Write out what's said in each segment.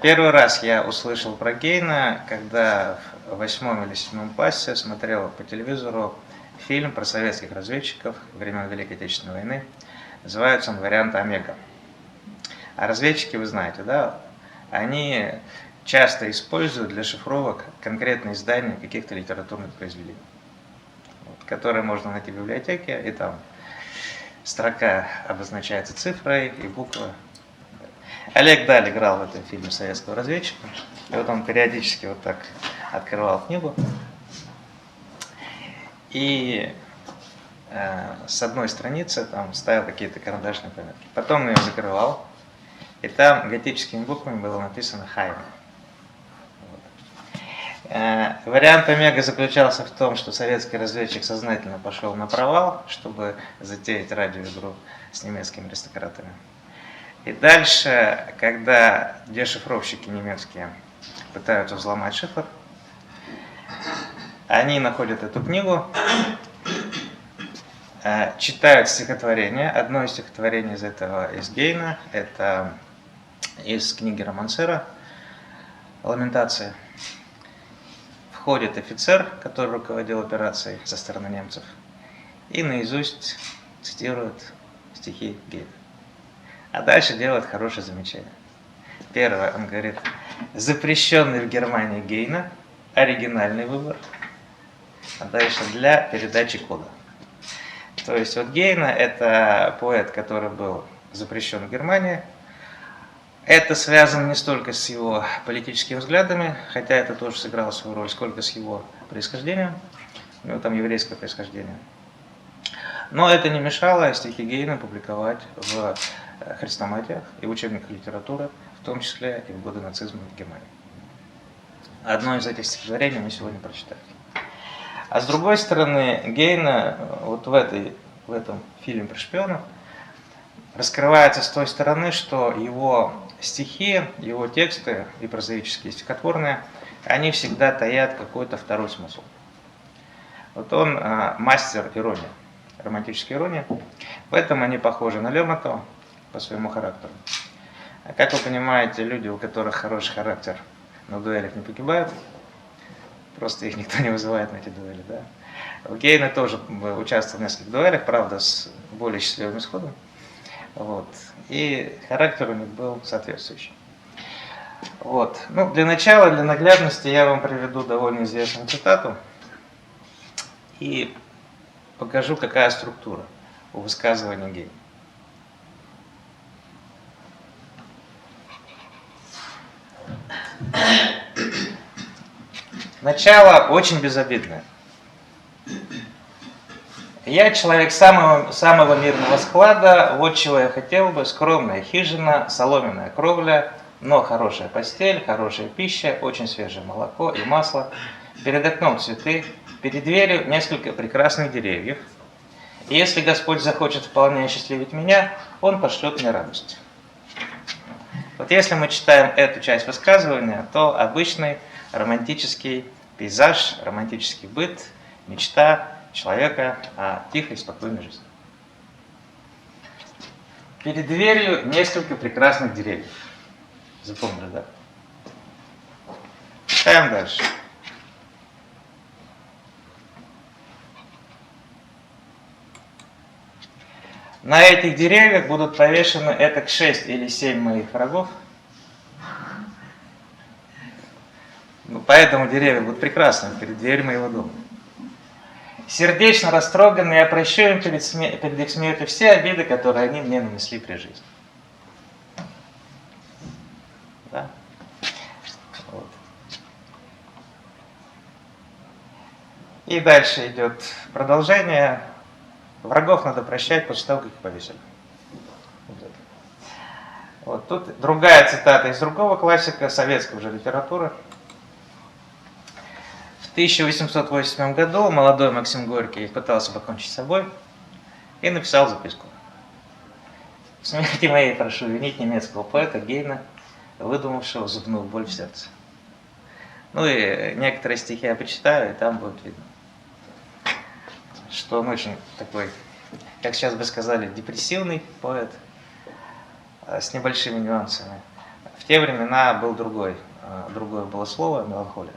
Первый раз я услышал про Гейна, когда в 8 или 7 классе смотрел по телевизору фильм про советских разведчиков времен Великой Отечественной войны. Называется он «Вариант Омега». А разведчики, вы знаете, да, они часто используют для шифровок конкретные издания каких-то литературных произведений, которые можно найти в библиотеке, и там строка обозначается цифрой и буква. Олег Даль играл в этом фильме советского разведчика, и вот он периодически вот так открывал книгу, и с одной страницы там ставил какие-то карандашные пометки. Потом он ее закрывал, и там готическими буквами было написано «Хайм». Вариант Омега заключался в том, что советский разведчик сознательно пошел на провал, чтобы затеять радиоигру с немецкими аристократами. И дальше, когда дешифровщики немецкие пытаются взломать шифр, они находят эту книгу, читают стихотворение. Одно из стихотворений из этого из Гейна, это из книги Романсера «Ламентация». Входит офицер, который руководил операцией со стороны немцев, и наизусть цитирует стихи Гейна. А дальше делает хорошее замечание. Первое, он говорит: запрещенный в Германии Гейна, оригинальный выбор, а дальше для передачи кода. То есть вот Гейна — это поэт, который был запрещен в Германии. Это связано не столько с его политическими взглядами, хотя это тоже сыграло свою роль, сколько с его происхождением. У него там еврейское происхождение. Но это не мешало стихи Гейна публиковать в хрестоматиях и в учебниках литературы, в том числе и в годы нацизма в Германии. Одно из этих стихотворений мы сегодня прочитаем. А с другой стороны, Гейна вот в этом фильме про шпионов раскрывается с той стороны, что его стихи, его тексты и прозаические, и стихотворные, они всегда таят какой-то второй смысл. Вот он мастер иронии, романтической иронии. В этом они похожи на Лермонтова по своему характеру. А как вы понимаете, люди, у которых хороший характер, на дуэлях не погибают, просто их никто не вызывает на эти дуэли. Да? Гейна тоже участвовал в нескольких дуэлях, правда, с более счастливым исходом. Вот. И характер у них был соответствующий. Вот. Ну, для начала, для наглядности, я вам приведу довольно известную цитату и покажу, какая структура у высказывания Гейна. Начало очень безобидное. Я человек самого мирного склада, вот чего я хотел бы: скромная хижина, соломенная кровля, но хорошая постель, хорошая пища, очень свежее молоко и масло, перед окном цветы, перед дверью несколько прекрасных деревьев. И если Господь захочет вполне осчастливить меня, Он пошлет мне радость. Вот если мы читаем эту часть высказывания, то обычный романтический пейзаж, романтический быт, мечта человека о тихой, спокойной жизни. Перед дверью несколько прекрасных деревьев. Запомнили, да? Читаем дальше. На этих деревьях будут повешены этак 6 или 7 моих врагов. Поэтому деревья будут прекрасны перед дверью моего дома. Сердечно растроганный, я прощу им перед их смертью все обиды, которые они мне нанесли при жизни. Да? Вот. И дальше идет продолжение. Врагов надо прощать после того, как их повесили. Вот тут другая цитата из другого классика советской уже литературы. В 1887 году молодой Максим Горький пытался покончить с собой и написал записку. В смерти моей прошу винить немецкого поэта Гейна, выдумавшего зубную боль в сердце. Ну и некоторые стихи я почитаю, и там будет видно, что он очень такой, как сейчас бы сказали, депрессивный поэт, с небольшими нюансами. В те времена был другое было слово меланхолия,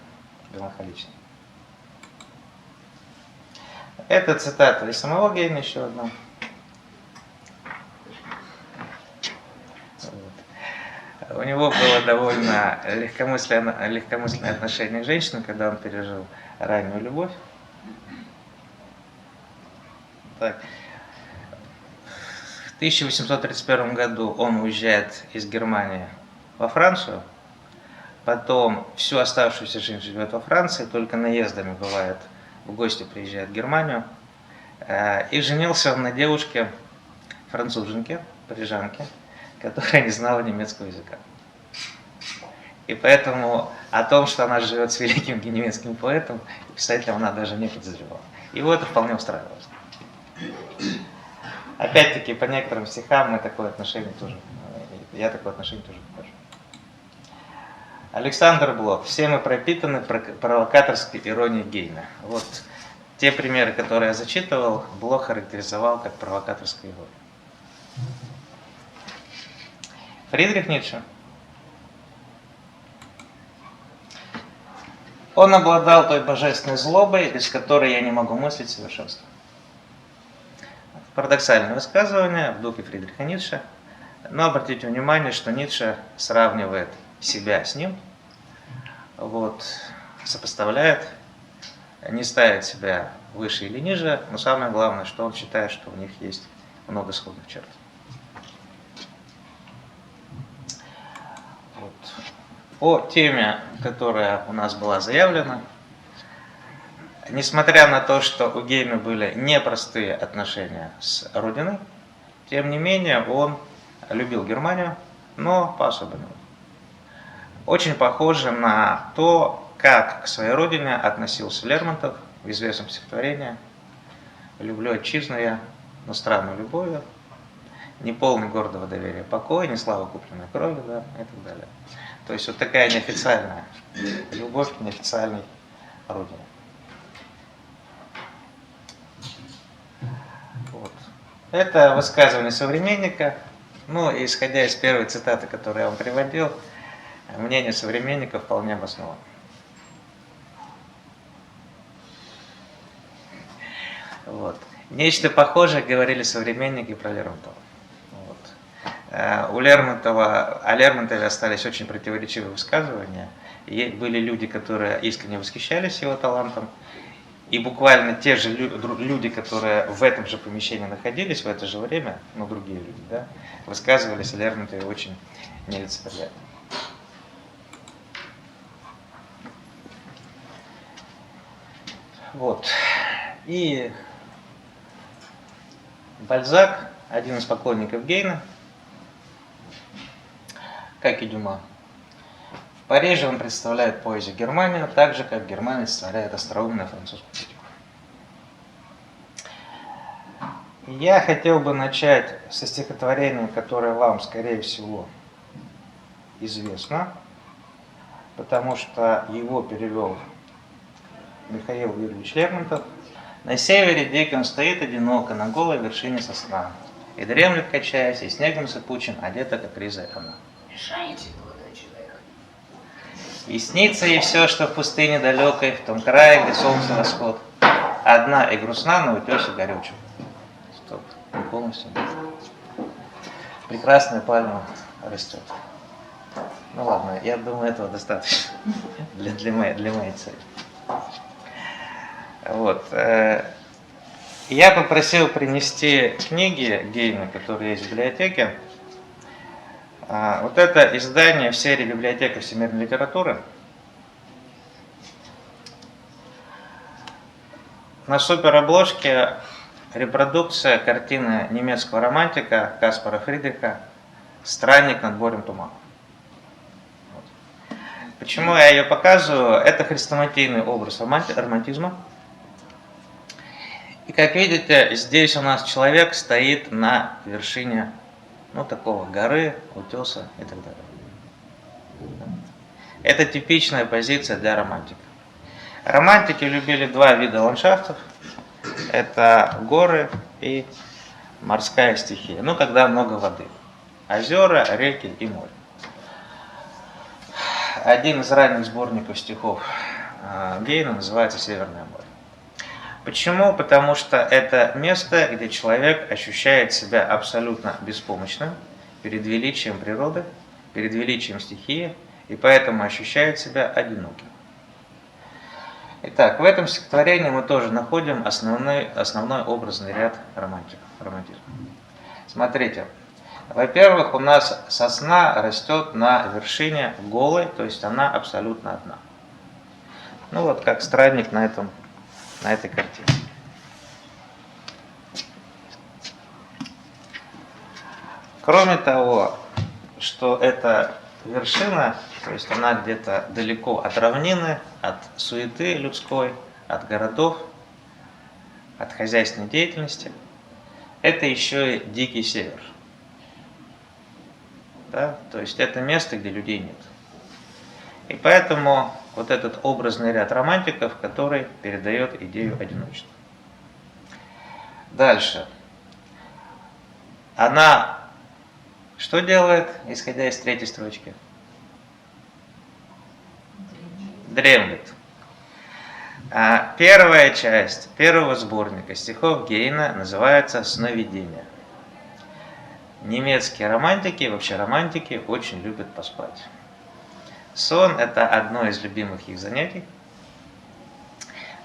меланхоличный. Это цитата из самого Гейна еще одна. Вот. У него было довольно легкомысленное отношение к женщинам, когда он пережил раннюю любовь. Так. В 1831 году он уезжает из Германии во Францию, потом всю оставшуюся жизнь живет во Франции, только наездами бывает, в гости приезжает в Германию. И женился он на девушке, француженке, парижанке, которая не знала немецкого языка. И поэтому о том, что она живет с великим немецким поэтом, писателем, она даже не подозревала. Его это вполне устраивало. Опять-таки, по некоторым стихам я такое отношение тоже покажу. Александр Блок. Все мы пропитаны провокаторской иронией Гейна. Вот те примеры, которые я зачитывал, Блок характеризовал как провокаторскую иронию. Фридрих Ницше. Он обладал той божественной злобой, без которой я не могу мыслить совершенство. Парадоксальное высказывание в духе Фридриха Ницше, но обратите внимание, что Ницше сравнивает себя с ним, вот, сопоставляет, не ставит себя выше или ниже, но самое главное, что он считает, что у них есть много сходных черт. Вот. По теме, которая у нас была заявлена, несмотря на то, что у Гейна были непростые отношения с родиной, тем не менее он любил Германию, но по-особенному. Очень похоже на то, как к своей родине относился Лермонтов в известном стихотворении «Люблю отчизну я, но странную любовью, не полный гордого доверия покоя, не слава купленной крови», да, и так далее. То есть вот такая неофициальная любовь к неофициальной родине. Вот. Это высказывание современника. Ну, исходя из первой цитаты, которую я вам приводил, мнение современника вполне обосновано. Вот. Нечто похожее говорили современники про Лермонтова. Вот. О Лермонтове остались очень противоречивые высказывания. И были люди, которые искренне восхищались его талантом. И буквально те же люди, которые в этом же помещении находились в это же время, но другие люди, да, высказывались о Лермонтове очень нелицеприятно. Вот. И Бальзак, один из поклонников Гейна, как и Дюма. В Париже он представляет поэзию Германии, так же, как Германия представляет остроумную французскую критику. Я хотел бы начать со стихотворения, которое вам, скорее всего, известно, потому что его перевел Михаил Юрьевич Лермонтов. На севере диком стоит одиноко на голой вершине сосна, и дремлет, качаясь, и снегом сыпучим одета, как ризой она. Мешаете, молодой человек. И снится ей все, что в пустыне далекой, в том крае, где солнце восход, одна и грустна на утесе горючем. Стоп, не полностью. Прекрасная пальма растет. Ну ладно, я думаю, этого достаточно для моей цели. Вот. Я попросил принести книги Гейна, которые есть в библиотеке. Вот это издание в серии «Библиотека всемирной литературы». На суперобложке репродукция картины немецкого романтика Каспара Фридриха «Странник над морем тумана». Вот. Почему я ее показываю? Это хрестоматийный образ романтизма. И как видите, здесь у нас человек стоит на вершине, ну, такого горы, утеса и так далее. Это типичная позиция для романтика. Романтики любили два вида ландшафтов. Это горы и морская стихия. Ну, когда много воды. Озера, реки и море. один из ранних сборников стихов Гейна называется «Северное море». Почему? Потому что это место, где человек ощущает себя абсолютно беспомощным перед величием природы, перед величием стихии, и поэтому ощущает себя одиноким. Итак, в этом стихотворении мы тоже находим основной образный ряд романтизма. Смотрите, во-первых, у нас сосна растет на вершине голой, то есть она абсолютно одна. Ну вот как странник на этой картине. Кроме того, что эта вершина, то есть она где-то далеко от равнины, от суеты людской, от городов, от хозяйственной деятельности, это еще и дикий север. Да? То есть это место, где людей нет. И поэтому вот этот образный ряд романтиков, который передает идею одиночества. Дальше. Она что делает, исходя из третьей строчки? Дремлет. Первая часть первого сборника стихов Гейна называется «Сновидение». Немецкие романтики, вообще романтики, очень любят поспать. Сон – это одно из любимых их занятий,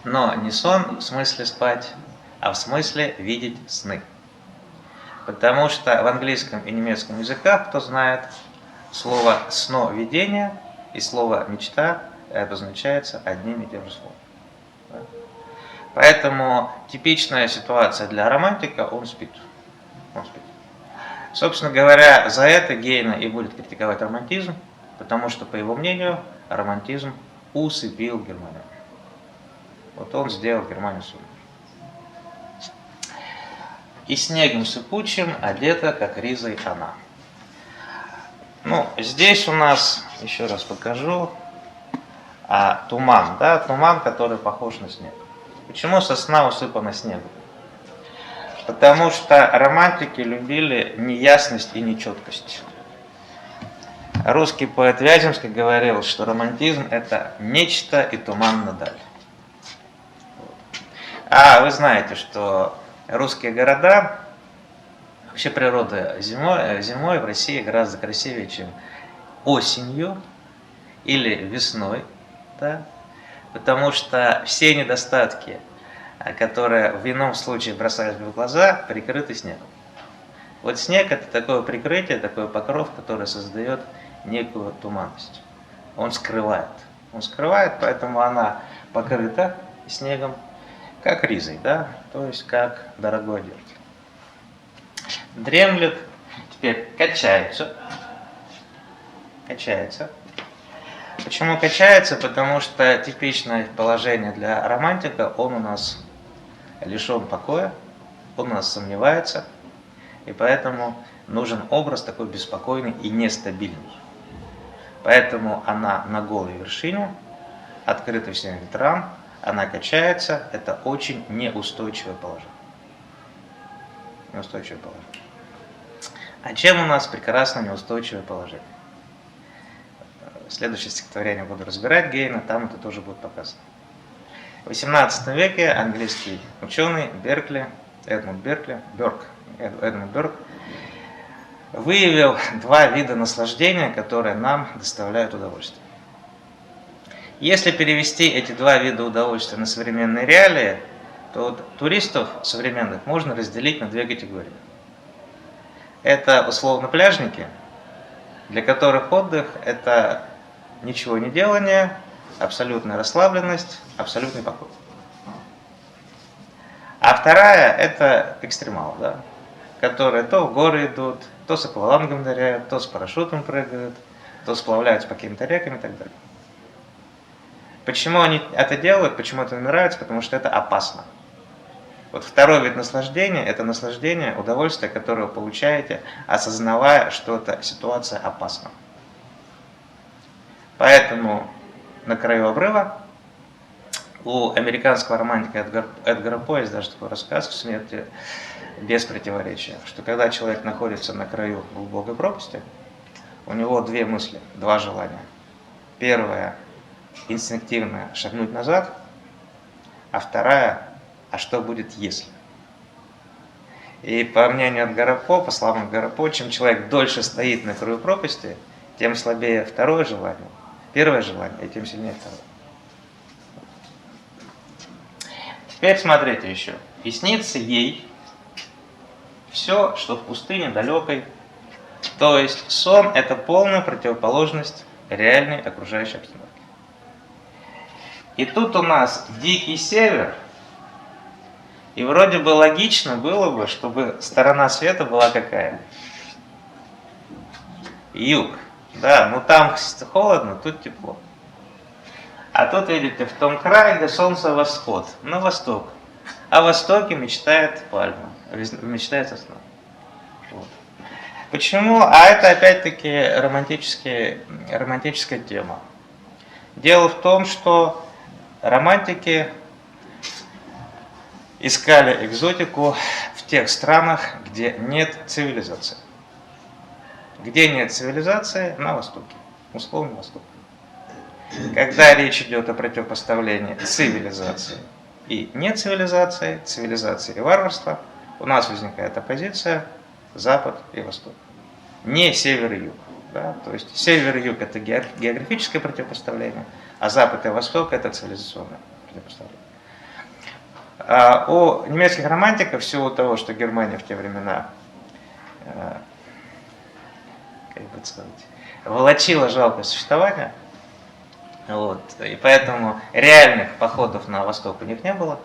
но не сон в смысле спать, а в смысле видеть сны. Потому что в английском и немецком языках, кто знает, слово «сновидение» и слово «мечта» обозначается одним и тем же словом. Поэтому типичная ситуация для романтика – он спит. Собственно говоря, за это Гейна и будет критиковать романтизм, потому что, по его мнению, романтизм усыпил Германию. Вот он сделал Германию сумной. И снегом сыпучим одета, как ризой она. Ну, здесь у нас, еще раз покажу, туман, да, туман, который похож на снег. Почему сосна усыпана снегом? Потому что романтики любили неясность и нечеткость. Русский поэт Вяземский говорил, что романтизм – это нечто и туман надаль. Вы знаете, что русские города, вообще природа зимой в России гораздо красивее, чем осенью или весной, да? Потому что все недостатки, которые в ином случае бросались бы в глаза, прикрыты снегом. Вот снег – это такое прикрытие, такой покров, который создает некую туманность. Он скрывает, поэтому она покрыта снегом, как ризой, да? То есть как дорогой одеждой. Дремлет, теперь качается. Почему качается? Потому что типичное положение для романтика, он у нас лишен покоя, он у нас сомневается, и поэтому нужен образ такой беспокойный и нестабильный. Поэтому она на голой вершине, открыта всем ветрам, она качается, это очень неустойчивое положение. А чем у нас прекрасно неустойчивое положение? Следующее стихотворение буду разбирать Гейна, там это тоже будет показано. В XVIII веке английский ученый Эдмунд Бёрк выявил два вида наслаждения, которые нам доставляют удовольствие. Если перевести эти два вида удовольствия на современные реалии, то туристов современных можно разделить на две категории. Это условно пляжники, для которых отдых – это ничего не делание, абсолютная расслабленность, абсолютный покой. А вторая – это экстремалы, да, которые то в горы идут, то с аквалангом ныряют, то с парашютом прыгают, то сплавляются по каким-то рекам и так далее. Почему они это делают, почему это им нравится? Потому что это опасно. Вот второй вид наслаждения – это наслаждение, удовольствие, которое вы получаете, осознавая, что эта ситуация опасна. Поэтому на краю обрыва у американского романтика Эдгара По есть даже такой рассказ «В смерти без противоречия», что когда человек находится на краю глубокой пропасти, у него две мысли, два желания. Первая – инстинктивно шагнуть назад, а вторая – а что будет если? И по мнению Эдгара По, по словам Эдгара По, чем человек дольше стоит на краю пропасти, тем слабее второе желание, первое желание, и тем сильнее второе. Теперь смотрите еще. И снится ей все, что в пустыне далекой. То есть сон – это полная противоположность реальной окружающей обстановке. И тут у нас дикий север, и вроде бы логично было бы, чтобы сторона света была какая? Юг. Да, ну там холодно, тут тепло. А тут, видите, в том крае, где солнце восход, на восток. О востоке мечтает пальма, мечтает сосна. Вот. Почему? А это опять-таки романтическая тема. Дело в том, что романтики искали экзотику в тех странах, где нет цивилизации. Где нет цивилизации? На Востоке. Условно Восток. Когда речь идет о противопоставлении цивилизации и нецивилизации, цивилизации и варварства, у нас возникает оппозиция Запад и Восток. Не север и юг. Да? То есть север и юг – это географическое противопоставление, а Запад и Восток – это цивилизационное противопоставление. А у немецких романтиков, в силу того, что Германия в те времена волочила жалкое существование, вот, и поэтому реальных походов на восток у них не было.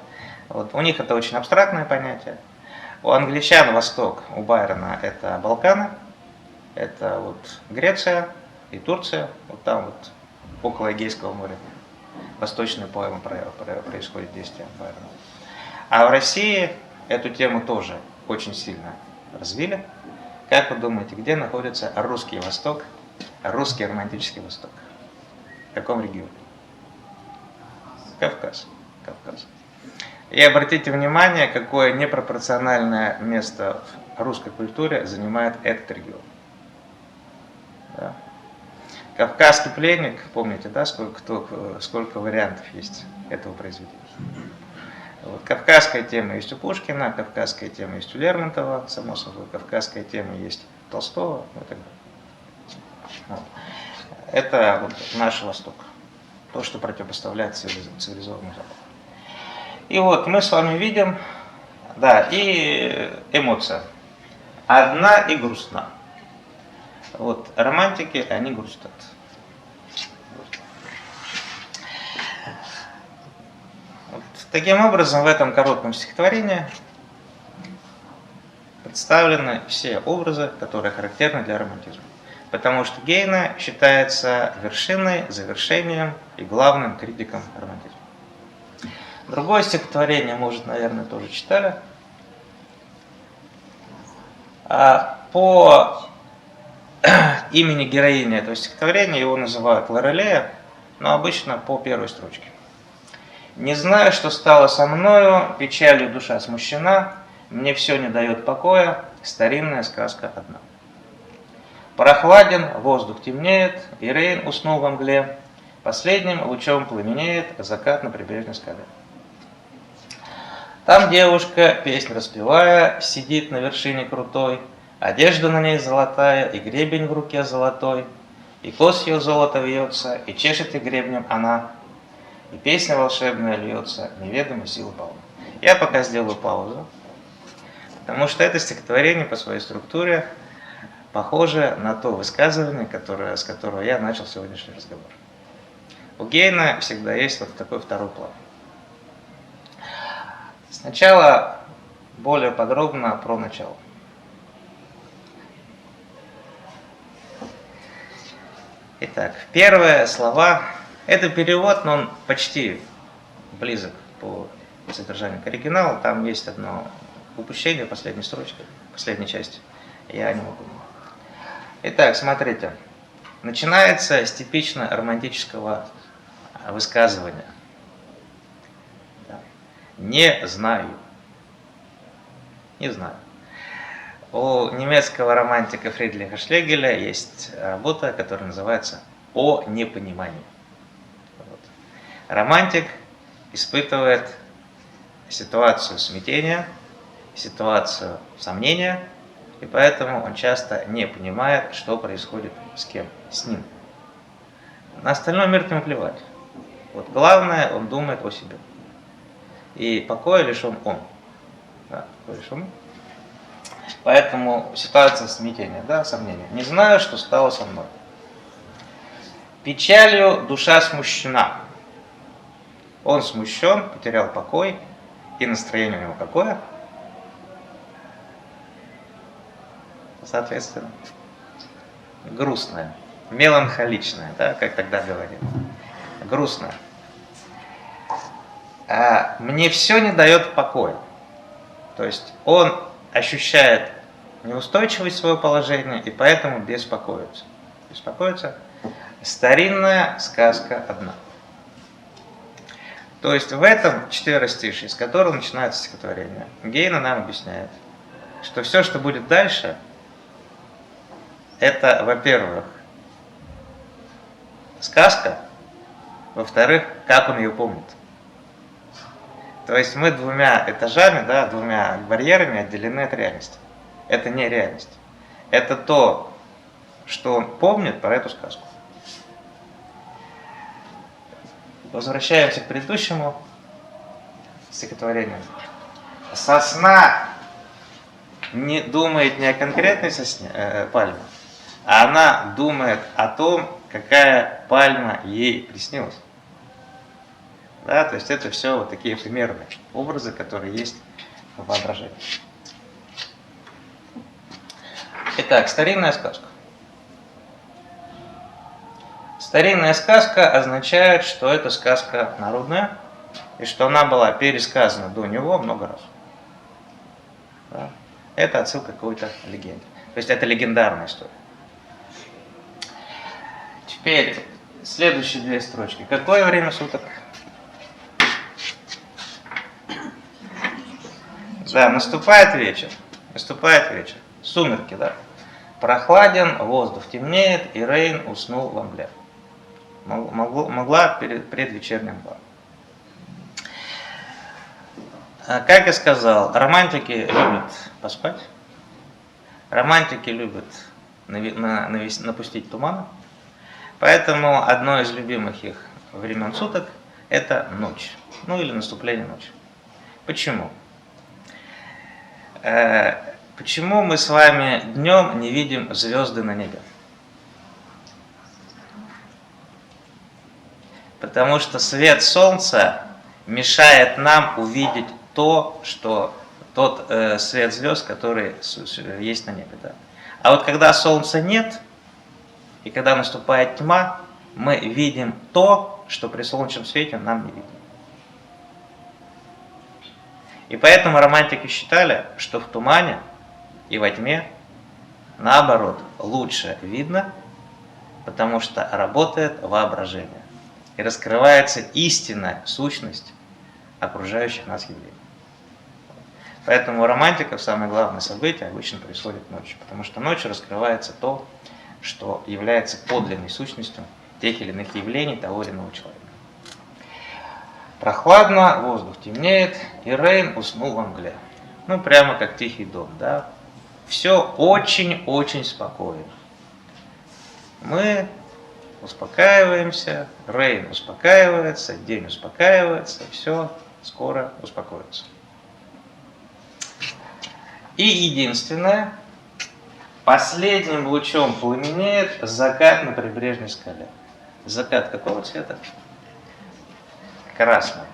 Вот, у них это очень абстрактное понятие. У англичан восток, у Байрона это Балканы, это вот Греция и Турция, вот там вот около Эгейского моря. Восточный поэма происходит действие Байрона. А в России эту тему тоже очень сильно развили. Как вы думаете, где находится русский Восток, русский романтический Восток? В каком регионе? Кавказ. Кавказ. И обратите внимание, какое непропорциональное место в русской культуре занимает этот регион. Да? Кавказский пленник, помните, да, сколько вариантов есть этого произведения? Вот. Кавказская тема есть у Пушкина, кавказская тема есть у Лермонтова, само собой, кавказская тема есть у Толстого и так далее. Вот. Это вот наш Восток, то, что противопоставляет цивилизованному Западу. И вот мы с вами видим, да, и эмоция. Одна и грустна. Вот романтики, они грустят. Вот. Таким образом, в этом коротком стихотворении представлены все образы, которые характерны для романтизма. Потому что Гейне считается вершиной, завершением и главным критиком романтизма. Другое стихотворение, может, наверное, тоже читали. По имени героини этого стихотворения его называют Лорелея, но обычно по первой строчке. «Не знаю, что стало со мною, печалью душа смущена, мне все не дает покоя, старинная сказка одна. Прохладен, воздух темнеет, и Рейн уснул во мгле, последним лучом пламенеет закат на прибрежной скале. Там девушка, песнь распевая, сидит на вершине крутой, одежда на ней золотая, и гребень в руке золотой, и кос ее золото вьется, и чешет и гребнем она, и песня волшебная льется, неведомой силы полна». Я пока сделаю паузу, потому что это стихотворение по своей структуре похоже на то высказывание, с которого я начал сегодняшний разговор. У Гейна всегда есть вот такой второй план. Сначала более подробно про начало. Итак, первые слова. Это перевод, но он почти близок по содержанию к оригиналу. Там есть одно упущение, последней строчки, последней части. Я не могу. Итак, смотрите. Начинается с типично романтического высказывания. Не знаю. Не знаю. У немецкого романтика Фридриха Шлегеля есть работа, которая называется о непонимании. Вот. Романтик испытывает ситуацию смятения, ситуацию сомнения, и поэтому он часто не понимает, что происходит с кем, с ним. На остальной мир ему плевать. Вот главное, он думает о себе. И покоя лишен он. Да, покоя лишен. Поэтому ситуация смятения, да, сомнения. Не знаю, что стало со мной. Печалью душа смущена. Он смущен, потерял покой, и настроение у него какое? Соответственно, грустное, меланхоличное, да, как тогда говорили. Грустное. А мне все не дает покоя. То есть он ощущает неустойчивость своего положения и поэтому беспокоится. Беспокоится. Старинная сказка одна. То есть в этом четверостишье, с которого начинается стихотворение, Гейне нам объясняет, что все, что будет дальше, это, во-первых, сказка, во-вторых, как он ее помнит. То есть мы двумя этажами, да, двумя барьерами отделены от реальности. Это не реальность. Это то, что он помнит про эту сказку. Возвращаемся к предыдущему стихотворению. Сосна не думает не о конкретной пальме, а она думает о том, какая пальма ей приснилась. Да, то есть это все вот такие эфемерные образы, которые есть в воображении. Итак, старинная сказка. Старинная сказка означает, что это сказка народная, и что она была пересказана до него много раз. Да? Это отсылка к какой-то легенде. То есть это легендарная история. Теперь следующие две строчки. Какое время суток? Да, наступает вечер. Наступает вечер. Сумерки, да. Прохладен, воздух темнеет, и Рейн уснул во мгле. Могла предвечерняя мгла. Как я сказал, романтики любят поспать. Романтики любят напустить тумана. Поэтому одно из любимых их времен суток – это ночь. Ну или наступление ночи. Почему? Почему мы с вами днем не видим звезды на небе? Потому что свет солнца мешает нам увидеть тот свет звезд, который есть на небе. Да? А вот когда солнца нет, и когда наступает тьма, мы видим то, что при солнечном свете нам не видно. И поэтому романтики считали, что в тумане и во тьме, наоборот, лучше видно, потому что работает воображение. И раскрывается истинная сущность окружающих нас явлений. Поэтому у романтиков самое главное событие обычно происходит ночью, потому что ночью раскрывается то, что является подлинной сущностью тех или иных явлений того или иного человека. Прохладно, воздух темнеет, и Рейн уснул во мгле. Ну, прямо как тихий дом, да? Все очень-очень спокойно. Мы успокаиваемся, Рейн успокаивается, день успокаивается, все скоро успокоится. И единственное, последним лучом пламенеет закат на прибрежной скале. Закат какого цвета? Красного.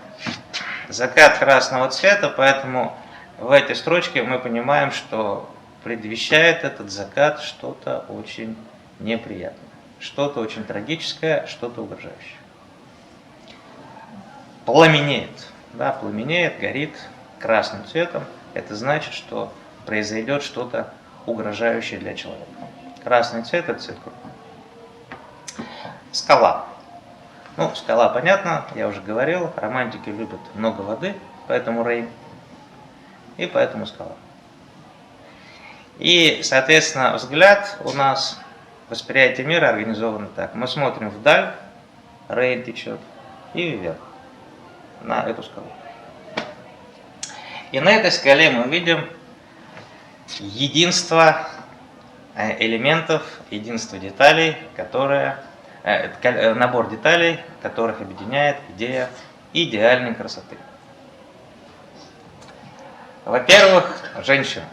Закат красного цвета, поэтому в этой строчке мы понимаем, что предвещает этот закат что-то очень неприятное, что-то очень трагическое, что-то угрожающее. Пламенеет, да, пламенеет, горит красным цветом. Это значит, что произойдет что-то угрожающее для человека. Красный цвет – это цвет крови. Скала. Ну, скала, понятно, я уже говорил, романтики любят много воды, поэтому Рейн, и поэтому скала. И, соответственно, взгляд у нас восприятие мира организовано так. Мы смотрим вдаль, Рейн течет, и вверх, на эту скалу. И на этой скале мы видим единство элементов, единство деталей, набор деталей, которых объединяет идея идеальной красоты. Во-первых, женщина.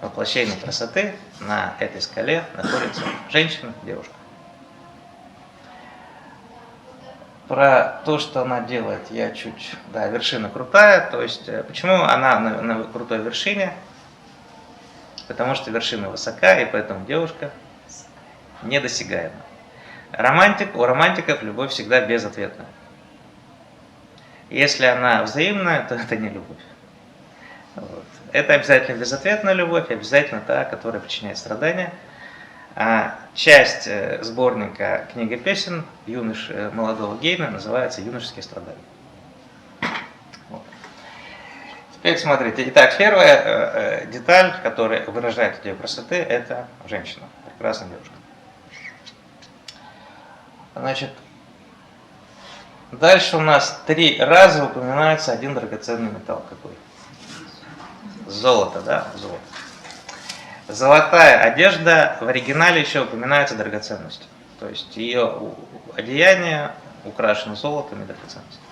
Воплощение красоты на этой скале находится женщина, девушка. Про то, что она делает, я чуть... Да, вершина крутая. То есть, почему она на крутой вершине? Потому что вершина высока, и поэтому девушка недосягаема. У романтиков любовь всегда безответная. Если она взаимная, то это не любовь. Вот. Это обязательно безответная любовь, обязательно та, которая причиняет страдания. Часть сборника «Книга песен» молодого Гейна называется «Юношеские страдания». Вот. Теперь смотрите. Итак, первая деталь, которая выражает идею красоты, это женщина, прекрасная девушка. Значит, дальше у нас 3 раза упоминается один драгоценный металл. Какой? Золото, да? Золото. Золотая одежда в оригинале еще упоминается драгоценностью. То есть ее одеяние украшено золотом и драгоценностью.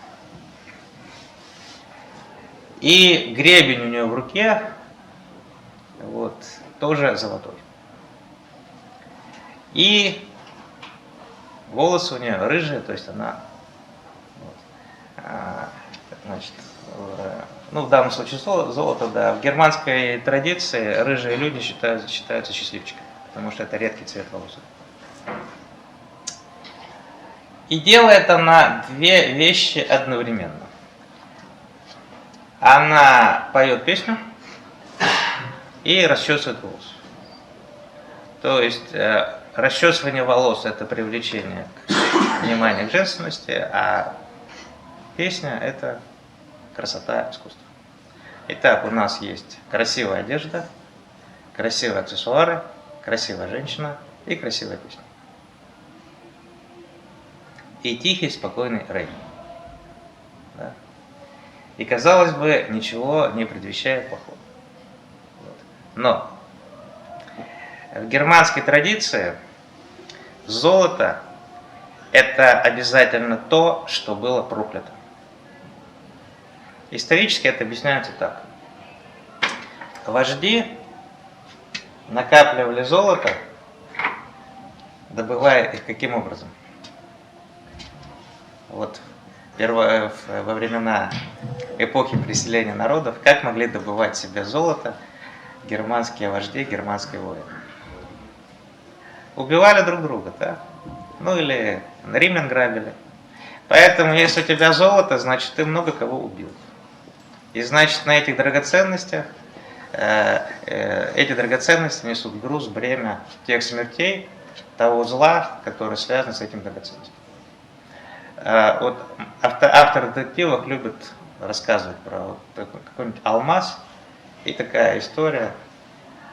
И гребень у нее в руке, вот, тоже золотой. И волосы у нее рыжие, то есть она, вот, значит, в данном случае золото, да. В германской традиции рыжие люди считаются счастливчиками, потому что это редкий цвет волос. И делает она 2 вещи одновременно. Она поет песню и расчесывает волосы. То есть расчесывание волос — это привлечение внимания к женственности, а песня — это красота искусства. Итак, у нас есть красивая одежда, красивые аксессуары, красивая женщина и красивая песня. И тихий, спокойный Рейн. Да? И, казалось бы, ничего не предвещает плохого. Вот. Но в германской традиции золото – это обязательно то, что было проклято. Исторически это объясняется так. Вожди накапливали золото, добывая их каким образом? Вот во времена эпохи переселения народов, как могли добывать себе золото германские вожди, германские воины? Убивали друг друга, да? Ну или римлян грабили. Поэтому, если у тебя золото, значит, ты много кого убил. И значит, на этих драгоценностях, эти драгоценности несут груз, бремя тех смертей, того зла, который связан с этим драгоценностью. Вот автор детективов любит рассказывать про какой-нибудь алмаз, и такая история: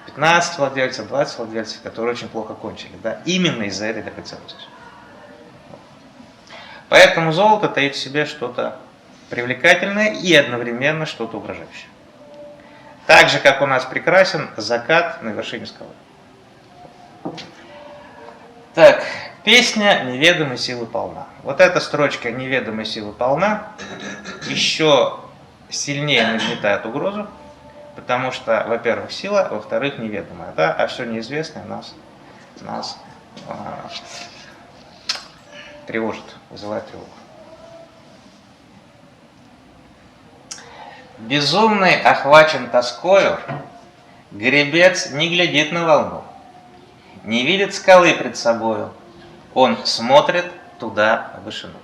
15 владельцев, 20 владельцев, которые очень плохо кончили, да, именно из-за этой драгоценности. Поэтому золото таит в себе что-то привлекательное и одновременно что-то угрожающее. Так же, как у нас прекрасен закат на вершине скалы. Так, песня «Неведомой силы полна». Вот эта строчка «Неведомой силы полна» еще сильнее нагнетает угрозу, потому что, во-первых, сила, во-вторых, неведомая, да, а все неизвестное нас тревожит, вызывает тревогу. Безумный охвачен тоскою, гребец не глядит на волну, не видит скалы пред собою, он смотрит туда в вышину.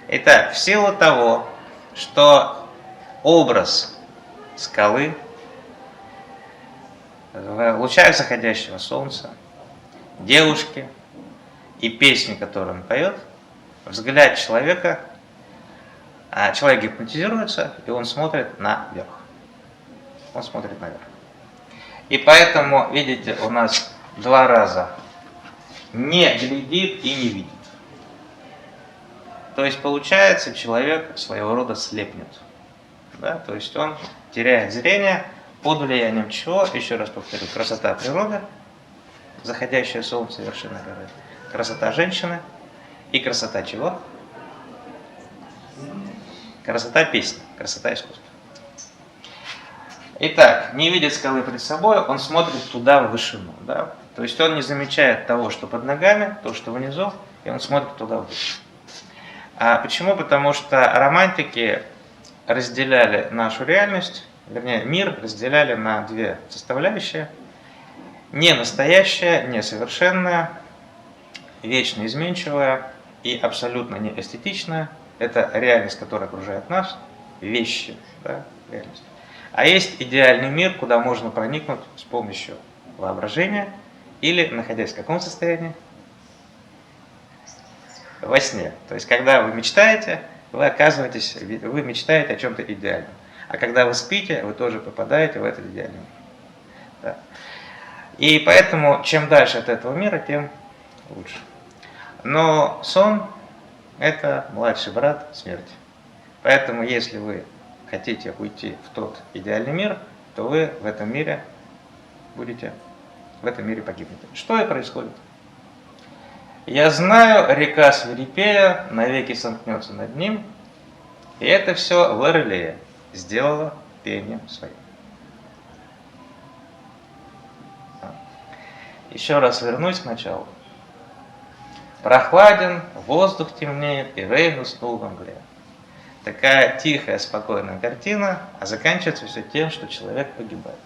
Итак, в силу того, что образ скалы в лучах заходящего солнца, девушки и песни, которые он поет, взгляд человека, человек гипнотизируется, и он смотрит наверх. Он смотрит наверх. И поэтому, видите, у нас 2 раза не глядит и не видит. То есть получается, человек своего рода слепнет. Да? То есть он теряет зрение под влиянием чего? Еще раз повторю, красота природы, заходящее солнце, вершина горы, красота женщины и красота чего? Красота песни, красота искусства. Итак, не видит скалы перед собой, он смотрит туда, в вышину. Да? То есть он не замечает того, что под ногами, то, что внизу, и он смотрит туда ввысь. А почему? Потому что романтики разделяли нашу реальность, вернее, мир разделяли на 2 составляющие. Не настоящая, не совершенная, вечно изменчивая и абсолютно не эстетичная. Это реальность, которая окружает нас, вещи, да, реальность. А есть идеальный мир, куда можно проникнуть с помощью воображения или, находясь в каком состоянии? Во сне. То есть, когда вы мечтаете, вы оказываетесь, вы мечтаете о чем-то идеальном. А когда вы спите, вы тоже попадаете в этот идеальный мир. Да. И поэтому, чем дальше от этого мира, тем лучше. Но сон – это младший брат смерти. Поэтому, если вы хотите уйти в тот идеальный мир, то вы в этом мире будете, в этом мире погибнете. Что и происходит. Я знаю, река свирепея навеки сомкнется над ним, и это все Лорелея сделала пением своим. Еще раз вернусь к началу. Прохладен, воздух темнеет, и Рейн уснул в мгле. Такая тихая, спокойная картина, а заканчивается все тем, что человек погибает.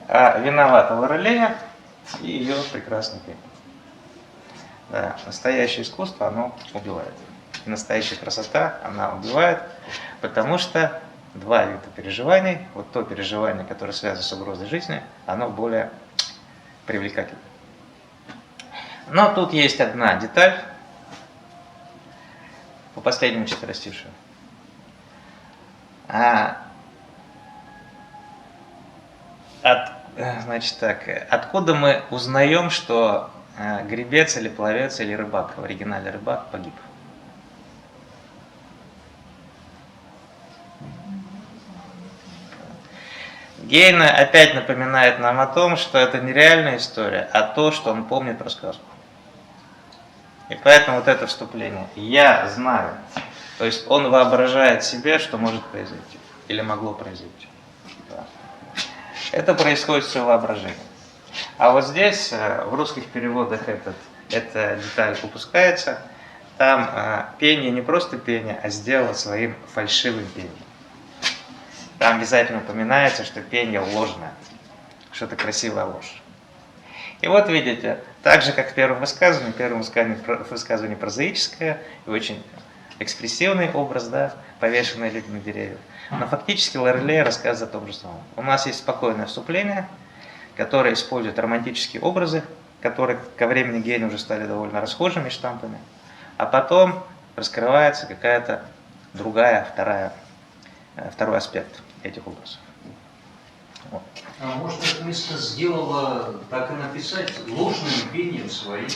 А виновата Лорелея и ее прекрасный пение. Да, настоящее искусство, оно убивает. И настоящая красота, она убивает, потому что 2 вида переживаний, вот то переживание, которое связано с угрозой жизни, оно более привлекательно. Но тут есть одна деталь по последнему четверостишию. Значит так, откуда мы узнаем, что гребец или пловец или рыбак, в оригинале рыбак, погиб? Гейне опять напоминает нам о том, что это не реальная история, а то, что он помнит про сказку. И поэтому вот это вступление «я знаю», то есть он воображает себе, что может произойти или могло произойти. Да. Это происходит все воображение. А вот здесь в русских переводах эта деталь упускается. Там пение не просто пение, а сделало своим фальшивым пением. Там обязательно упоминается, что пение ложное, что это красивая ложь. И вот видите, так же, как в первом высказывании прозаическое и очень экспрессивный образ, да, повешенный люди на деревьях. Но фактически Лорелея рассказывает о том же самом. У нас есть спокойное вступление, которое использует романтические образы, которые ко времени Гейне уже стали довольно расхожими штампами, а потом раскрывается какая-то второй аспект этих образов. Вот. А может, это место сделала так и написать ложным пением своим?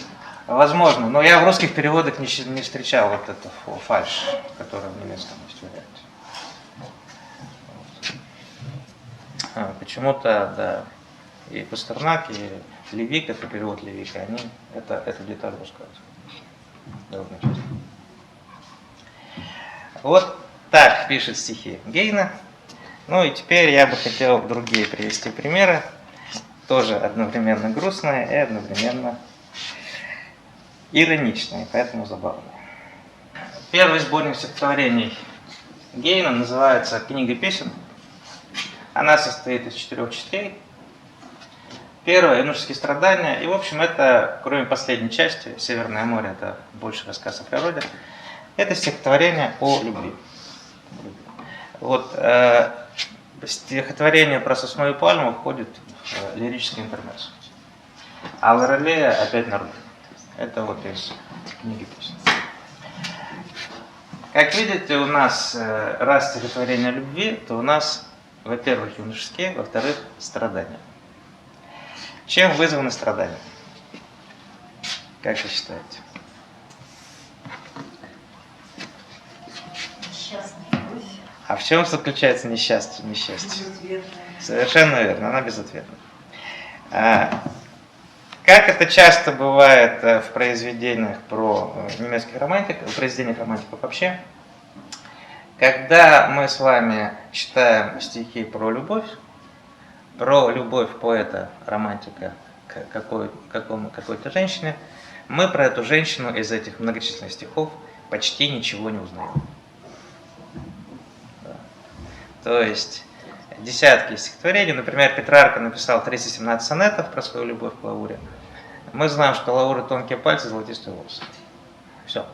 Возможно, но я в русских переводах не встречал вот эту фальшь, которая в немецком есть варианте. Вот. Почему-то, да, и Пастернак, и Левик, это перевод Левика, они эту деталь рассказывают. Довольно часто. Вот так пишет стихи Гейне. Ну и теперь я бы хотел другие привести примеры, тоже одновременно грустные и одновременно ироничные, поэтому забавные. Первый сборник стихотворений Гейне называется «Книга песен». Она состоит из 4 частей. Первое – юношеские страдания. И, в общем, это, кроме последней части, «Северное море» – это больше рассказ о природе. Это стихотворение о любви. Вот, стихотворение про сосну и пальму входит в лирический интермеццо. А Лорелея опять на русском. Это вот из книги песен. Как видите, у нас раз стихотворение о любви, то у нас Во-первых, юношеские, во-вторых, страдания. Чем вызваны страдания? Как вы считаете? Несчастная любовь. А в чем заключается несчастье? Безответная. Совершенно верно, она безответна. Как это часто бывает в произведениях про немецких романтиков, в произведениях романтиков вообще, когда мы с вами читаем стихи про любовь поэта, романтика к какой-то женщине, мы про эту женщину из этих многочисленных стихов почти ничего не узнаем. Да. То есть десятки стихотворений, например, Петрарка написал 317 сонетов про свою любовь к Лауре. Мы знаем, что Лауры тонкие пальцы, золотистые волосы. Все.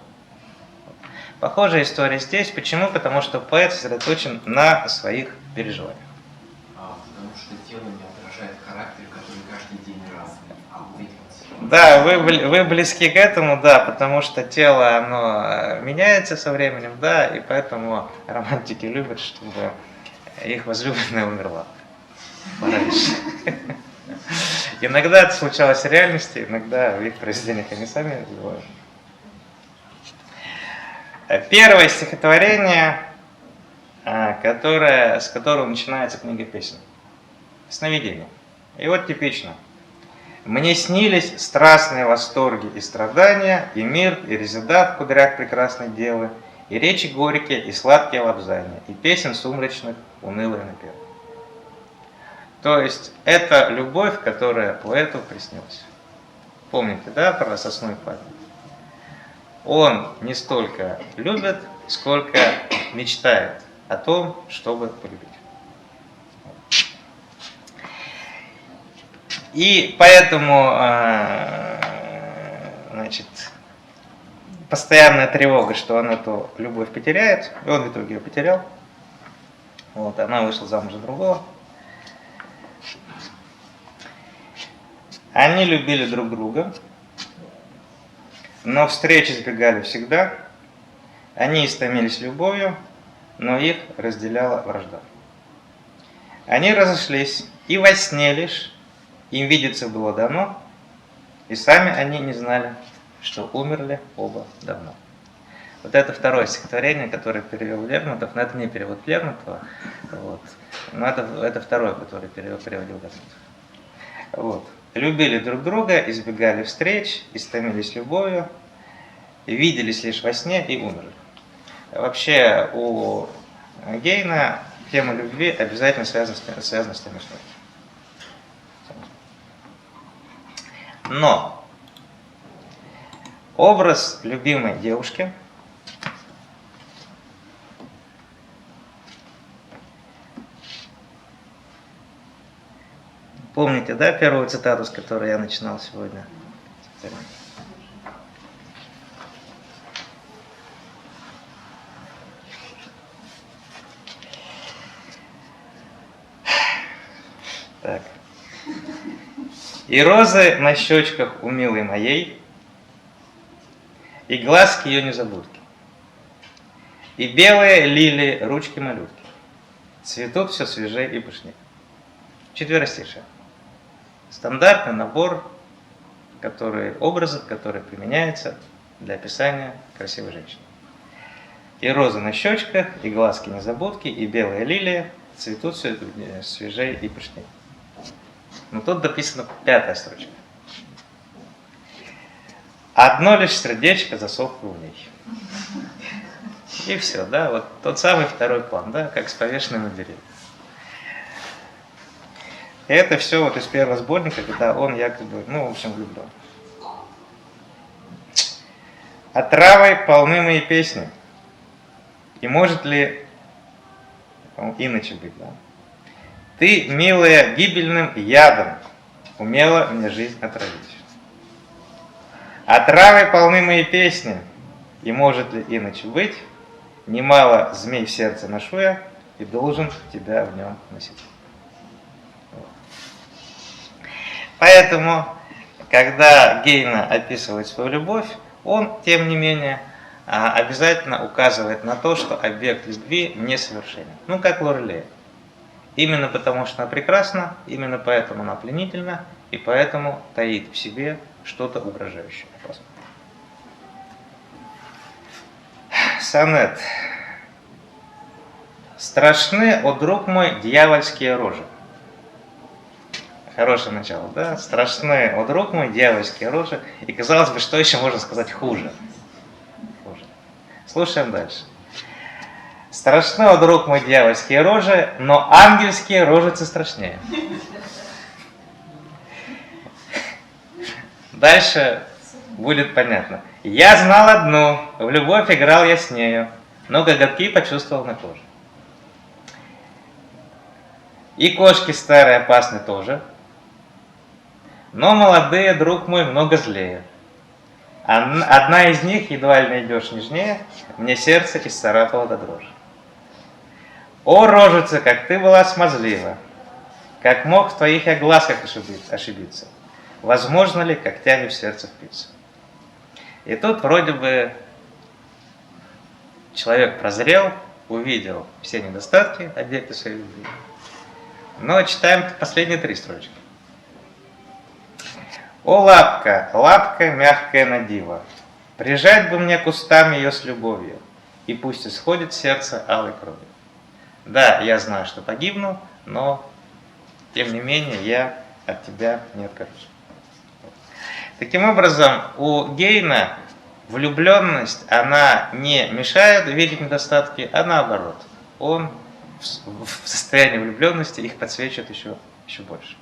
Похожая история здесь. Почему? Потому что поэт сосредоточен на своих переживаниях. Потому что тело не отражает характер, который каждый день разный. Да, вы близки к этому, да, потому что тело, оно меняется со временем, да, и поэтому романтики любят, чтобы их возлюбленная умерла пораньше. Иногда это случалось в реальности, иногда в их произведениях они сами убивают. Первое стихотворение, с которого начинается книга песен. Сновидение. И вот типично. «Мне снились страстные восторги и страдания, и мир, и резида в кудрях прекрасной девы, и речи горькие, и сладкие лобзания, и песен сумрачных, унылые напевы». То есть это любовь, которая поэту приснилась. Помните, да, про сосну и пальму? Он не столько любит, сколько мечтает о том, чтобы полюбить. И поэтому, значит, постоянная тревога, что он эту любовь потеряет, и он в итоге ее потерял. Вот, она вышла замуж за другого. Они любили друг друга, но встречи избегали всегда. Они истомились любовью, но их разделяла вражда. Они разошлись, и во сне лишь им видеться было дано, и сами они не знали, что умерли оба давно. Вот это второе стихотворение, которое перевел Лермонтов, но это не перевод Лермонтова, вот. Но это второе, которое переводил Лермонтов. Вот. Любили друг друга, избегали встреч, истомились любовью, виделись лишь во сне и умерли. Вообще у Гейна тема любви обязательно связана с темой смерти. Но образ любимой девушки помните, да, первую цитату, с которой я начинал сегодня? Так. И розы на щечках у милой моей, и глазки ее незабудки, и белые лилии ручки малютки, цветут все свежее и пышнее. Четверостишие. Стандартный набор образов, которые применяются для описания красивой женщины. И розы на щечках, и глазки незабудки, и белые лилии цветут все свежее и пышнее. Но тут дописана пятая строчка. Одно лишь сердечко засохло в ней. И все, да, вот тот самый второй план, да, как с повешенным на деревьях. И это все вот из первого сборника, когда он якобы, в общем, влюблен. Отравой полны мои песни. И может ли иначе быть, да? Ты, милая, гибельным ядом умела мне жизнь отравить. Отравой полны мои песни, и может ли иначе быть? Немало змей в сердце ношу я, и должен тебя в нем носить. Поэтому, когда Гейна описывает свою любовь, он, тем не менее, обязательно указывает на то, что объект любви несовершенен. Как Лорелея. Именно потому, что она прекрасна, именно поэтому она пленительна, и поэтому таит в себе что-то угрожающее. Сонет. Страшны, о друг мой, дьявольские рожи. Хорошее начало, да? Страшны, о друг мой, дьявольские рожи. И казалось бы, что еще можно сказать хуже? Хуже. Слушаем дальше. Страшны, о друг мой, дьявольские рожи, но ангельские рожицы страшнее. Дальше будет понятно. Я знал одну, в любовь играл я с нею, но коготки почувствовал на коже. И кошки старые опасны тоже, но молодые, друг мой, много злее. Одна из них, едва ли найдешь нежнее, мне сердце исцарапало до дрожи. О, рожица, как ты была смазлива, как мог в твоих я глазках ошибиться, возможно ли когтями в сердце впиться? И тут вроде бы человек прозрел, увидел все недостатки объекта своей любви. Но читаем последние 3 строчки. О, лапка, лапка мягкая на диво, прижать бы мне кустам ее с любовью, и пусть исходит сердце алой кровью. Да, я знаю, что погибну, но тем не менее я от тебя не откажусь. Таким образом, у Гейна влюбленность, она не мешает видеть недостатки, а наоборот. Он в состоянии влюбленности их подсвечивает еще больше.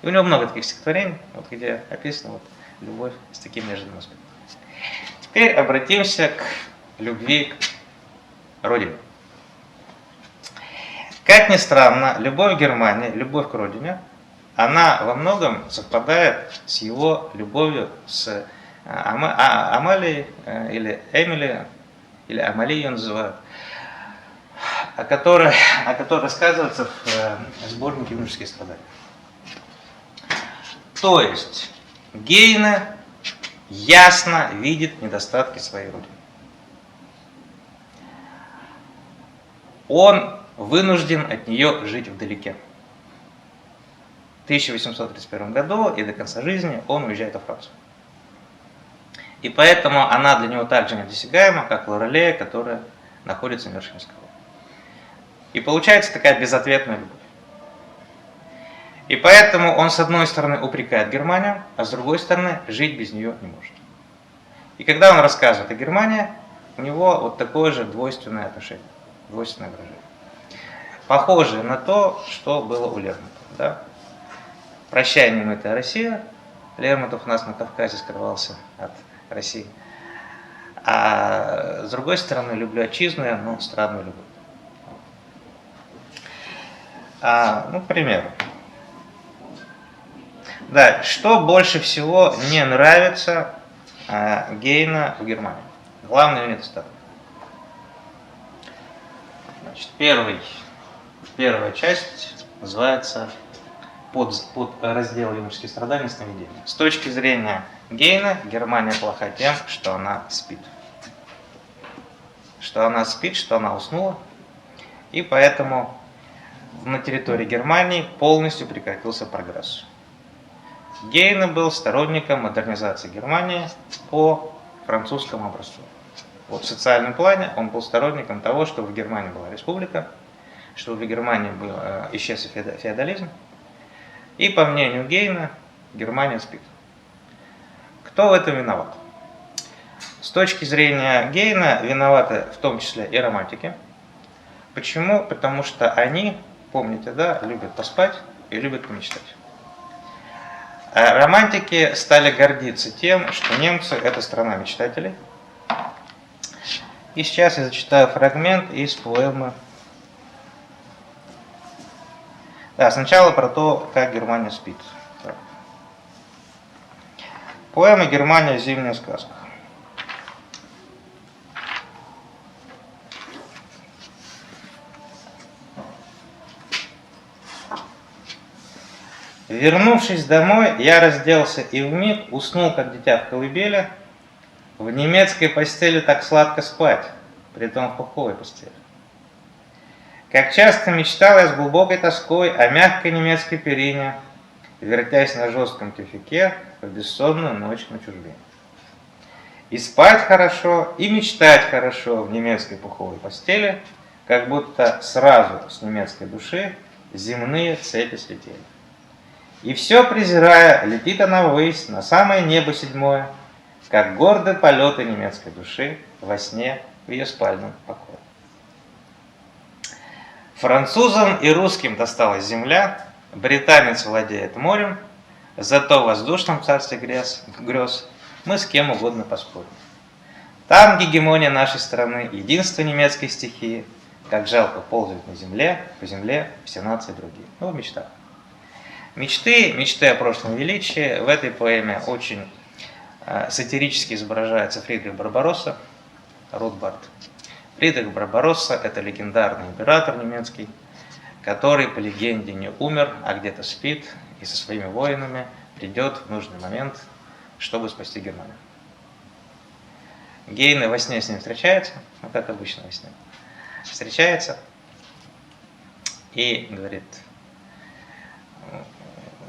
И у него много таких стихотворений, вот, где описана вот любовь с таким нежным аспектом. Теперь обратимся к любви к родине. Как ни странно, любовь к Германии, любовь к родине, она во многом совпадает с его любовью с Амалией, или Эмили, или Амали ее называют, о которой рассказывается в сборнике «Юношеские страдания». То есть Гейне ясно видит недостатки своей родины. Он вынужден от нее жить вдалеке. В 1831 году и до конца жизни он уезжает во Францию. И поэтому она для него так же недосягаема, как Лорелея, которая находится на вершине скалы. И получается такая безответная любовь. И поэтому он, с одной стороны, упрекает Германию, а с другой стороны, жить без нее не может. И когда он рассказывает о Германии, у него вот такое же двойственное отношение, двойственное выражение. Похожее на то, что было у Лермонтова. Да? «Прощай, немытая Россия». Лермонтов у нас на Кавказе скрывался от России. А с другой стороны, люблю отчизну, но странную любовь. К примеру. Да, что больше всего не нравится Гейна в Германии? Главный недостаток. Значит, первая часть называется под раздел «Юношеские страдания» сновидения. С точки зрения Гейна, Германия плоха тем, что она спит. Что она спит, что она уснула. И поэтому на территории Германии полностью прекратился прогресс. Гейне был сторонником модернизации Германии по французскому образцу. Вот в социальном плане он был сторонником того, чтобы в Германии была республика, чтобы в Германии исчез феодализм. И по мнению Гейна, Германия спит. Кто в этом виноват? С точки зрения Гейна виноваты в том числе и романтики. Почему? Потому что они, помните, да, любят поспать и любят помечтать. А романтики стали гордиться тем, что немцы – это страна мечтателей. И сейчас я зачитаю фрагмент из поэмы. Да, сначала про то, как Германия спит. Так. Поэма «Германия. Зимняя сказка». Вернувшись домой, я разделся и вмиг уснул, как дитя в колыбели. В немецкой постели так сладко спать, притом в пуховой постели. Как часто мечтал я с глубокой тоской о мягкой немецкой перине, вертясь на жестком тюфяке в бессонную ночь на чужбине. И спать хорошо, и мечтать хорошо в немецкой пуховой постели, как будто сразу с немецкой души земные цепи слетели. И все презирая, летит она ввысь на самое небо седьмое, как гордые полеты немецкой души во сне в ее спальном покое. Французам и русским досталась земля, британец владеет морем, зато в воздушном царстве грез мы с кем угодно поспорим. Там гегемония нашей страны, единство немецкой стихии, как жалко ползают по земле все нации другие. Ну, в мечтах. Мечты о прошлом величии. В этой поэме очень сатирически изображается Фридрих Барбаросса, Ротбард. Фридрих Барбаросса – это легендарный император немецкий, который, по легенде, не умер, а где-то спит и со своими воинами придет в нужный момент, чтобы спасти Германию. Гейне во сне с ним встречается, ну как обычно во сне, встречается и говорит,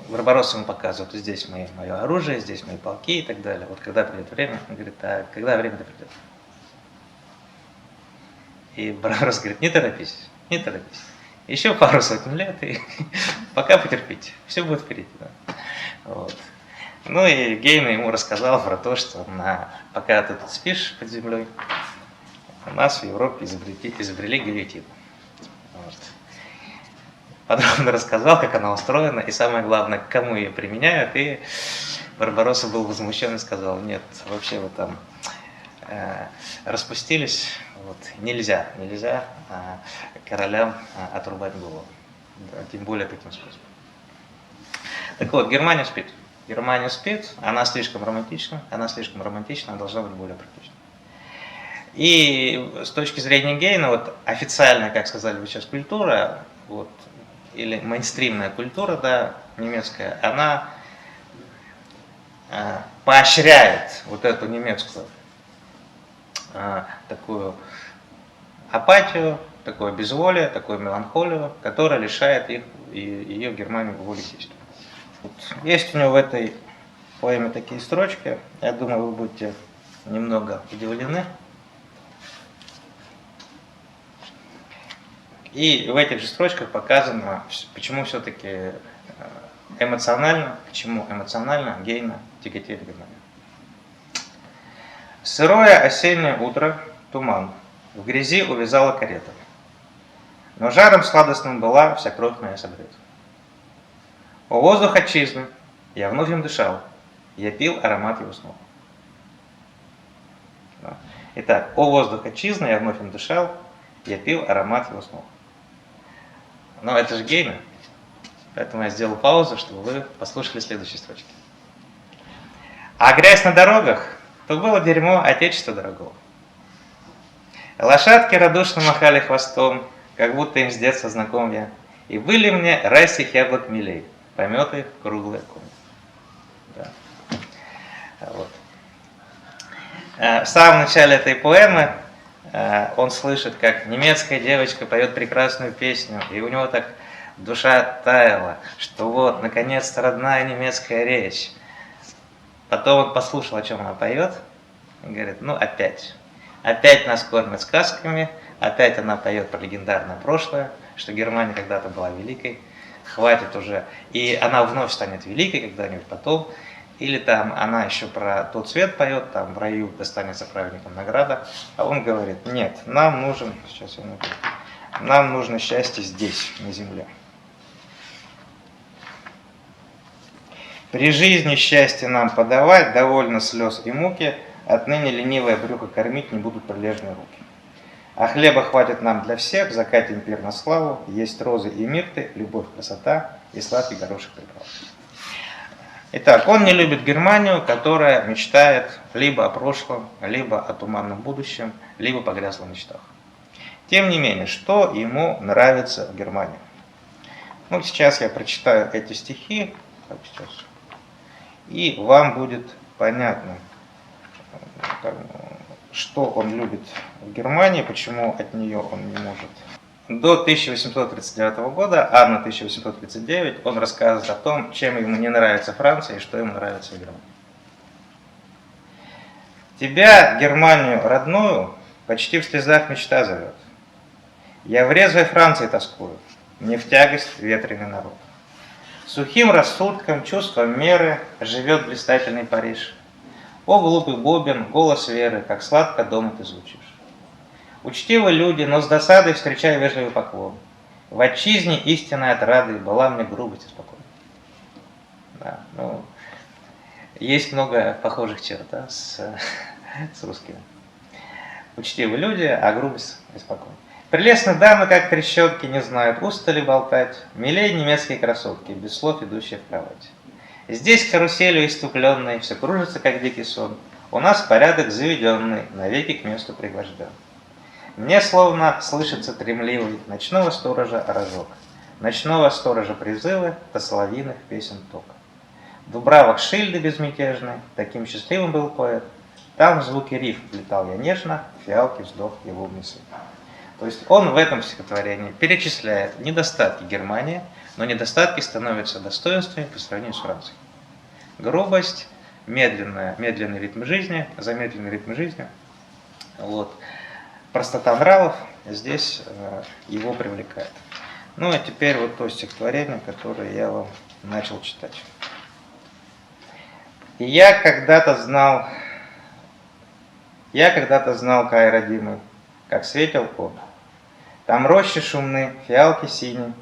Барбаросса ему показывает, вот здесь мое оружие, здесь мои полки и так далее. Вот когда придет время, он говорит, а когда время-то придет? И Барбаросса говорит, не торопись. Еще пару сотен лет, и пока потерпите, все будет впереди. Да. Вот. Ну и Гейне ему рассказал про то, что пока ты тут спишь под землей, у нас в Европе изобрели гильотину. Вот. Подробно рассказал, как она устроена, и самое главное, к кому ее применяют. И Барбаросса был возмущен и сказал, нет, вообще вы там распустились, вот, нельзя королям отрубать голову, да, тем более таким способом. Так вот, Германия спит, она слишком романтична, она должна быть более практична. И с точки зрения Гейна, вот официальная, как сказали вы сейчас, культура, вот, или мейнстримная культура, да, немецкая, она поощряет вот эту немецкую такую апатию, такое безволие, такую меланхолию, которая лишает ее Германию воли к действию. Вот. Есть у него в этой поэме такие строчки, я думаю, вы будете немного удивлены. И в этих же строчках показано, почему все-таки эмоционально Гейне тяготеет Германия. Сырое осеннее утро, туман, в грязи увязала карета. Но жаром сладостным была вся кровь моя согрета. О воздух отчизны, я вновь им дышал, я пил аромат его снов. Итак, о воздух отчизны, я вновь им дышал, я пил аромат его снов. Но это же Гейне, поэтому я сделал паузу, чтобы вы послушали следующие строчки. А грязь на дорогах, то было дерьмо отечества дорогого. Лошадки радушно махали хвостом, как будто им с детства знаком я, и были мне райских яблок милей, пометы их круглые кони. Да. Вот. В самом начале этой поэмы он слышит, как немецкая девочка поет прекрасную песню, и у него так душа таяла, что вот, наконец-то родная немецкая речь. Потом он послушал, о чем она поет, и говорит, ну опять нас кормят сказками, опять она поет про легендарное прошлое, что Германия когда-то была великой, хватит уже, и она вновь станет великой когда-нибудь потом, или там она еще про тот свет поет, там в раю достанется праведникам награда, а он говорит, нет, нам нужно счастье здесь, на земле. При жизни счастье нам подавать, довольно слез и муки, отныне ленивое брюхо кормить не будут прилежные руки. А хлеба хватит нам для всех, закатим пир на славу, есть розы и мирты, любовь, красота и сладкий горошек приправ. Итак, он не любит Германию, которая мечтает либо о прошлом, либо о туманном будущем, либо погрязла в мечтах. Тем не менее, что ему нравится в Германии? Ну, сейчас я прочитаю эти стихи, и вам будет понятно, что он любит в Германии, почему от нее он не может До 1839 года, Анна 1839, он рассказывает о том, чем ему не нравится Франция и что ему нравится в Германии. Тебя, Германию родную, почти в слезах мечта зовет. Я в резвой Франции тоскую, мне в тягость ветреный народ. Сухим рассудком, чувством меры живет блистательный Париж. О, глупый бобен, голос веры, как сладко дома ты звучишь. Учтивы люди, но с досадой встречая вежливый поклон. В отчизне истинной отрады была мне грубость и спокойно. Да, ну, есть много похожих черт, да, с русскими. Учтивы люди, а грубость и спокойно. Прелестные дамы, как трещотки, не знают, устали болтать. Милей немецкие красотки, без слов идущие в кровать. Здесь каруселью иступленной все кружится, как дикий сон. У нас порядок заведенный, навеки к месту пригвожден. Мне словно слышится тремливый ночного сторожа рожок, ночного сторожа призывы до соловьиных песен ток. В дубравах Шильды безмятежный, таким счастливым был поэт, там в звуки риф летал я нежно, фиалки вздох его мысли. То есть он в этом стихотворении перечисляет недостатки Германии, но недостатки становятся достоинствами по сравнению с Францией. Грубость, медленный ритм жизни, замедленный ритм жизни, вот. Простота нравов здесь его привлекает. Ну а теперь вот то стихотворение, которое я вам начал читать. И я когда-то знал, край родимый, как светил он. Там рощи шумны, фиалки синие,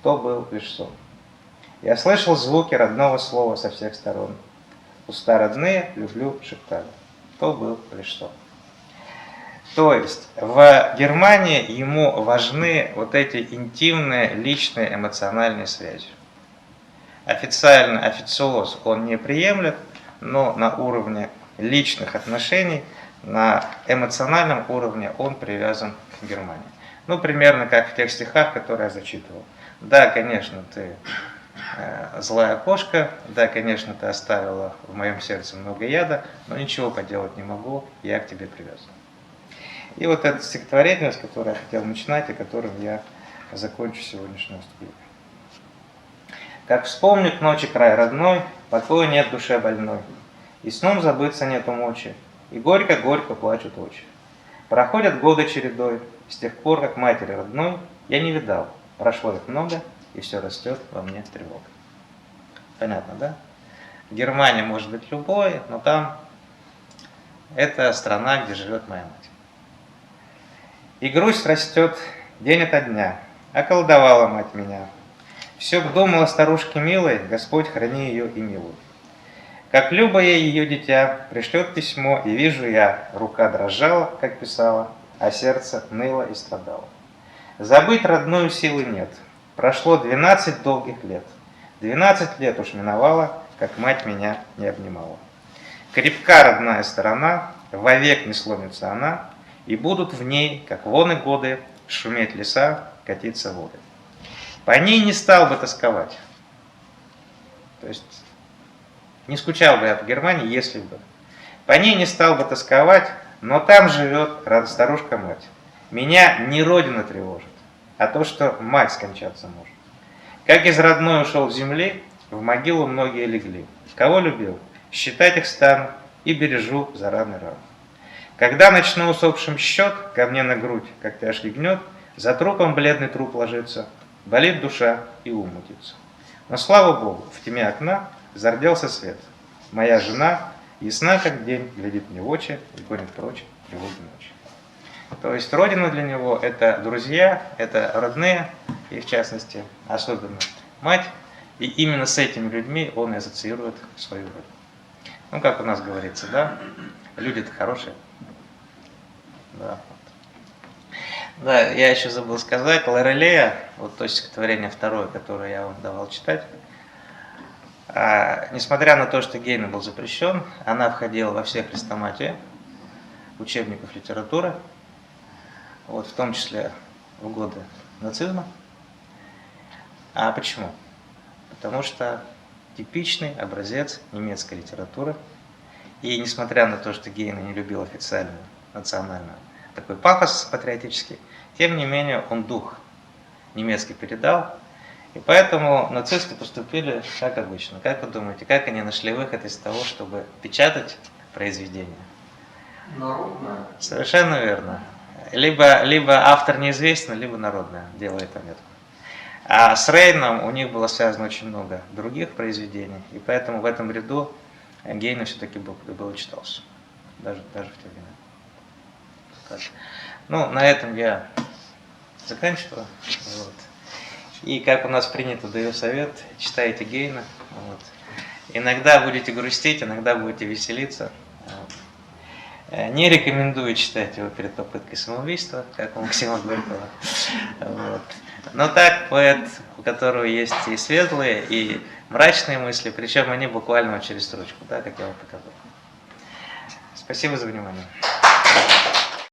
то был лишь сон. Я слышал звуки родного слова со всех сторон. Уста родные, люблю, шептали, то был лишь сон. То есть в Германии ему важны вот эти интимные, личные, эмоциональные связи. Официально, официоз он не приемлет, но на уровне личных отношений, на эмоциональном уровне он привязан к Германии. Ну, примерно как в тех стихах, которые я зачитывал. Да, конечно, ты злая кошка, да, конечно, ты оставила в моем сердце много яда, но ничего поделать не могу, я к тебе привязан. И вот это стихотворение, с которого я хотел начинать, и которым я закончу сегодняшнее выступление. Как вспомню к ночи край родной, покоя нет душе больной, и сном забыться нету мочи, и горько-горько плачут очи. Проходят годы чередой, с тех пор, как матери родной я не видал, прошло их много, и все растет во мне тревога. Понятно, да? Германия может быть любой, но там это страна, где живет моя мать. И грусть растет день ото дня, околдовала мать меня. Все б думала старушке милой, Господь храни ее и милуй. Как любое ее дитя пришлет письмо, и вижу я, рука дрожала, как писала, а сердце ныло и страдало. Забыть родную силы нет. Прошло 12 долгих лет. 12 лет уж миновало, как мать меня не обнимала. Крепка родная сторона, вовек не сломится она, и будут в ней, как воны годы, шуметь леса, катиться воды. По ней не стал бы тосковать. То есть не скучал бы я по Германии, если бы. По ней не стал бы тосковать, но там живет старушка-мать. Меня не родина тревожит, а то, что мать скончаться может. Как из родной ушел в земли, в могилу многие легли. Кого любил, считать их стану и бережу за раны ран. Когда начну усопшим счет, ко мне на грудь, как тяжкий гнет, за трупом бледный труп ложится, болит душа и ум мутится. Но слава Богу, в тьме окна зарделся свет. Моя жена, ясна как день, глядит мне в очи и гонит прочь тревоги ночи. То есть родина для него это друзья, это родные, и в частности, особенно мать. И именно с этими людьми он и ассоциирует свою родину. Ну, как у нас говорится, да, люди-то хорошие. Да. Да, я еще забыл сказать, Лорелея, вот то стихотворение второе, которое я вам давал читать, несмотря на то, что Гейне был запрещен, она входила во все хрестоматии учебников литературы, вот, в том числе в годы нацизма. А почему? Потому что типичный образец немецкой литературы, и несмотря на то, что Гейне не любил официальную национальную такой пафос патриотический. Тем не менее, он дух немецкий передал. И поэтому нацисты поступили как обычно. Как вы думаете, как они нашли выход из того, чтобы печатать произведения? Народная. Совершенно верно. Либо автор неизвестен, либо народное делает пометку. А с Рейном у них было связано очень много других произведений, и поэтому в этом ряду Гейне все-таки был читался. Даже в те времена. Так. Ну, на этом я заканчиваю. Вот. И как у нас принято, даю совет, читайте Гейна. Вот. Иногда будете грустить, иногда будете веселиться. Вот. Не рекомендую читать его перед попыткой самоубийства, как у Максима Горького. Вот. Но так, поэт, у которого есть и светлые, и мрачные мысли, причем они буквально через строчку, да, как я вам показал. Спасибо за внимание.